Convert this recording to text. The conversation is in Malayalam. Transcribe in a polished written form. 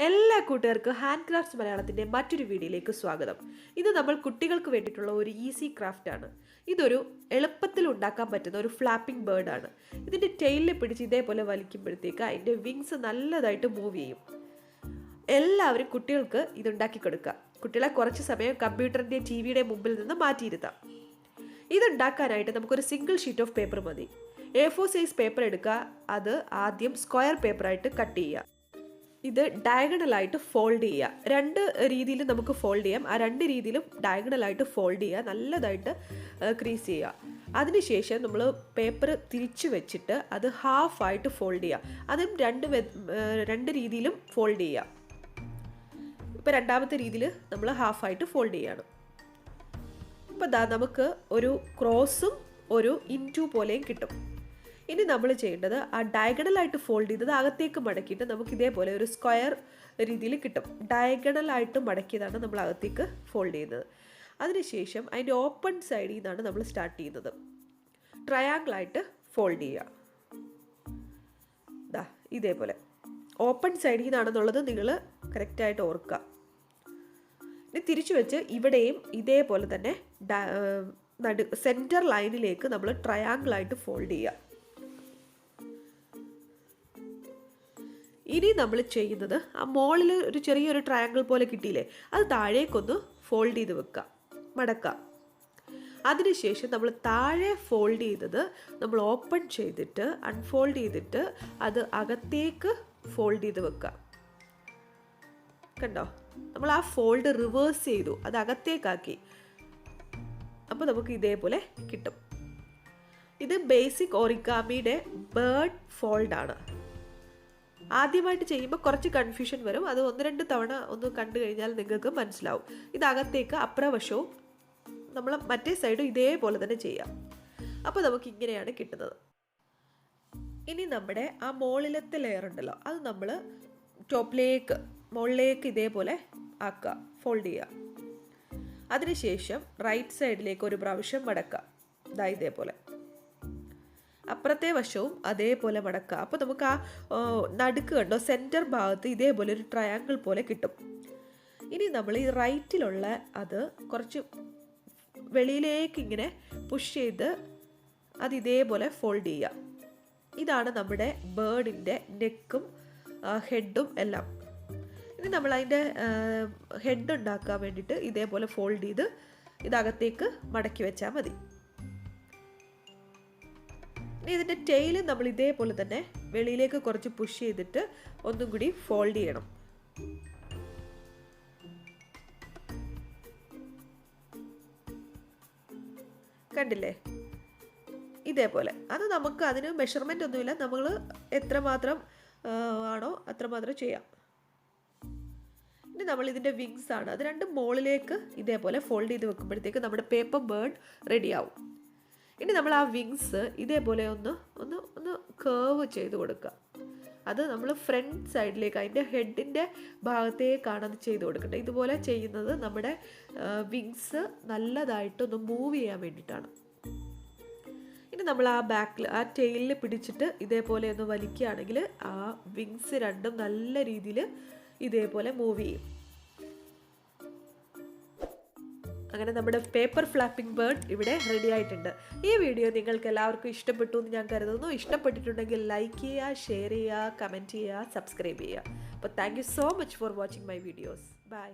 എല്ലാ കൂട്ടുകാർക്കും ഹാൻഡ് ക്രാഫ്റ്റ്സ് മലയാളത്തിൻ്റെ മറ്റൊരു വീഡിയോയിലേക്ക് സ്വാഗതം. ഇത് നമ്മൾ കുട്ടികൾക്ക് വേണ്ടിയിട്ടുള്ള ഒരു ഈസി ക്രാഫ്റ്റ് ആണ്. ഇതൊരു എളുപ്പത്തിൽ ഉണ്ടാക്കാൻ പറ്റുന്ന ഒരു ഫ്ലാപ്പിംഗ് ബേർഡ് ആണ്. ഇതിൻ്റെ ടെയിലിൽ പിടിച്ച് ഇതേപോലെ വലിക്കുമ്പോഴത്തേക്ക് അതിൻ്റെ വിങ്സ് നല്ലതായിട്ട് മൂവ് ചെയ്യും. എല്ലാവരും കുട്ടികൾക്ക് ഇതുണ്ടാക്കി കൊടുക്കുക. കുട്ടികളെ കുറച്ച് സമയം കമ്പ്യൂട്ടറിൻ്റെയും ടി വിയുടെ മുമ്പിൽ നിന്ന് മാറ്റിയിരുത്താം. ഇതുണ്ടാക്കാനായിട്ട് നമുക്കൊരു സിംഗിൾ ഷീറ്റ് ഓഫ് പേപ്പർ മതി. A4 സൈസ് പേപ്പർ എടുക്കുക. അത് ആദ്യം സ്ക്വയർ പേപ്പറായിട്ട് കട്ട് ചെയ്യുക. ഇത് ഡയഗണലായിട്ട് ഫോൾഡ് ചെയ്യുക. രണ്ട് രീതിയിൽ നമുക്ക് ഫോൾഡ് ചെയ്യാം. ആ രണ്ട് രീതിയിലും ഡയഗണലായിട്ട് ഫോൾഡ് ചെയ്യുക, നല്ലതായിട്ട് ക്രീസ് ചെയ്യുക. അതിനുശേഷം നമ്മൾ പേപ്പർ തിരിച്ചു വെച്ചിട്ട് അത് ഹാഫായിട്ട് ഫോൾഡ് ചെയ്യുക. അതും രണ്ട് രീതിയിലും ഫോൾഡ് ചെയ്യുക. ഇപ്പോൾ രണ്ടാമത്തെ രീതിയിൽ നമ്മൾ ഹാഫായിട്ട് ഫോൾഡ് ചെയ്യുകയാണ്. ഇപ്പോൾ നമുക്ക് ഒരു ക്രോസും ഒരു ഇൻറ്റു പോലെയും കിട്ടും. ഇനി നമ്മൾ ചെയ്യേണ്ടത് ആ ഡയഗണലായിട്ട് ഫോൾഡ് ചെയ്തത് അകത്തേക്ക് മടക്കിയിട്ട് നമുക്ക് ഇതേപോലെ ഒരു സ്ക്വയർ രീതിയിൽ കിട്ടും. ഡയഗണലായിട്ട് മടക്കിയതാണ് നമ്മൾ അകത്തേക്ക് ഫോൾഡ് ചെയ്യുന്നത്. അതിനുശേഷം അതിൻ്റെ ഓപ്പൺ സൈഡിൽ നിന്നാണ് നമ്മൾ സ്റ്റാർട്ട് ചെയ്യുന്നത്. ട്രയാങ്കിളായിട്ട് ഫോൾഡ് ചെയ്യുക. ഇതേപോലെ ഓപ്പൺ സൈഡിൽ നിന്നാണെന്നുള്ളത് നിങ്ങൾ കറക്റ്റായിട്ട് ഓർക്കുക. ഇനി തിരിച്ചു വെച്ച് ഇവിടെയും ഇതേപോലെ തന്നെ സെൻറ്റർ ലൈനിലേക്ക് നമ്മൾ ട്രയാങ്കിളായിട്ട് ഫോൾഡ് ചെയ്യുക. ഇനി നമ്മൾ ചെയ്യുന്നത് ആ മോളിൽ ഒരു ചെറിയൊരു ട്രയാങ്കിൾ പോലെ കിട്ടിയില്ലേ, അത് താഴേക്കൊന്ന് ഫോൾഡ് ചെയ്ത് വെക്കുക, മടക്കുക. അതിനുശേഷം നമ്മൾ താഴെ ഫോൾഡ് ചെയ്തത് നമ്മൾ ഓപ്പൺ ചെയ്തിട്ട് അൺഫോൾഡ് ചെയ്തിട്ട് അത് അകത്തേക്ക് ഫോൾഡ് ചെയ്ത് വെക്കുക. കണ്ടോ, നമ്മൾ ആ ഫോൾഡ് റിവേഴ്സ് ചെയ്തു, അത് അകത്തേക്കാക്കി. അപ്പോൾ നമുക്ക് ഇതേപോലെ കിട്ടും. ഇത് ബേസിക് ഒറിഗാമിയുടെ ബേർഡ് ഫോൾഡാണ്. ആദ്യമായിട്ട് ചെയ്യുമ്പോൾ കുറച്ച് കൺഫ്യൂഷൻ വരും. അത് 1-2 തവണ ഒന്ന് കണ്ടു കഴിഞ്ഞാൽ നിങ്ങൾക്ക് മനസ്സിലാവും. ഇത് അകത്തേക്ക് അപ്രവശവും നമ്മൾ മറ്റേ സൈഡും ഇതേപോലെ തന്നെ ചെയ്യാം. അപ്പോൾ നമുക്ക് ഇങ്ങനെയാണ് കിട്ടുന്നത്. ഇനി നമ്മുടെ ആ മുകളിലത്തെ ലെയർ ഉണ്ടല്ലോ, അത് നമ്മൾ മുകളിലേക്ക് ഇതേപോലെ ആക്കുക, ഫോൾഡ് ചെയ്യുക. അതിനുശേഷം റൈറ്റ് സൈഡിലേക്ക് ഒരു പ്രാവശ്യം മടക്കുക, ഇതേപോലെ. അപ്പുറത്തെ വശവും അതേപോലെ മടക്കുക. അപ്പോൾ നമുക്ക് ആ നടുക്ക് കണ്ടോ, സെൻറ്റർ ഭാഗത്ത് ഇതേപോലെ ഒരു ട്രയാങ്കിൾ പോലെ കിട്ടും. ഇനി നമ്മൾ ഈ റൈറ്റിലുള്ള അത് കുറച്ച് വെളിയിലേക്ക് ഇങ്ങനെ പുഷ് ചെയ്ത് അത് ഇതേപോലെ ഫോൾഡ് ചെയ്യുക. ഇതാണ് നമ്മുടെ ബേർഡിൻ്റെ നെക്കും ഹെഡും എല്ലാം. ഇനി നമ്മൾ അതിൻ്റെ ഹെഡ് ഉണ്ടാക്കാൻ വേണ്ടിയിട്ട് ഇതേപോലെ ഫോൾഡ് ചെയ്ത് ഇതകത്തേക്ക് മടക്കി വെച്ചാൽ മതി. ഇനി ഇതിൻ്റെ ടെയിൽ നമ്മൾ ഇതേപോലെ തന്നെ വെളിയിലേക്ക് കുറച്ച് പുഷ് ചെയ്തിട്ട് ഒന്നും കൂടി ഫോൾഡ് ചെയ്യണം. കണ്ടില്ലേ, ഇതേപോലെ. അത് നമുക്ക് അതിന് മെഷർമെൻ്റ് ഒന്നുമില്ല, നമ്മൾ എത്രമാത്രം ആണോ അത്രമാത്രം ചെയ്യാം. ഇനി നമ്മൾ ഇതിൻ്റെ വിങ്സ് ആണ്, അത് രണ്ടും മുകളിലേക്ക് ഇതേപോലെ ഫോൾഡ് ചെയ്ത് വെക്കുമ്പോഴത്തേക്ക് നമ്മുടെ പേപ്പർ ബേർഡ് റെഡിയാവും. ഇനി നമ്മൾ ആ വിങ്സ് ഇതേപോലെ ഒന്ന് കേർവ് ചെയ്ത് കൊടുക്കുക. അത് നമ്മൾ ഫ്രണ്ട് സൈഡിലേക്ക് അതിൻ്റെ ഹെഡിൻ്റെ ഭാഗത്തേക്കാണ് അത് ചെയ്ത് കൊടുക്കേണ്ടത്. ഇതുപോലെ ചെയ്യുന്നത് നമ്മുടെ വിങ്സ് നല്ലതായിട്ടൊന്ന് മൂവ് ചെയ്യാൻ വേണ്ടിയിട്ടാണ്. ഇനി നമ്മൾ ആ ആ ടെയിലിൽ പിടിച്ചിട്ട് ഇതേപോലെ ഒന്ന് വലിക്കുകയാണെങ്കിൽ ആ വിങ്സ് രണ്ടും നല്ല രീതിയിൽ ഇതേപോലെ മൂവ് ചെയ്യും. അങ്ങനെ നമ്മുടെ പേപ്പർ ഫ്ലാപ്പിംഗ് ബേർഡ് ഇവിടെ റെഡി ആയിട്ടുണ്ട്. ഈ വീഡിയോ നിങ്ങൾക്ക് എല്ലാവർക്കും ഇഷ്ടപ്പെട്ടു എന്ന് ഞാൻ കരുതുന്നു. ഇഷ്ടപ്പെട്ടിട്ടുണ്ടെങ്കിൽ ലൈക്ക് ചെയ്യുക, ഷെയർ ചെയ്യുക, കമൻറ്റ് ചെയ്യുക, സബ്സ്ക്രൈബ് ചെയ്യുക. അപ്പോൾ thank you so much for watching my videos. By.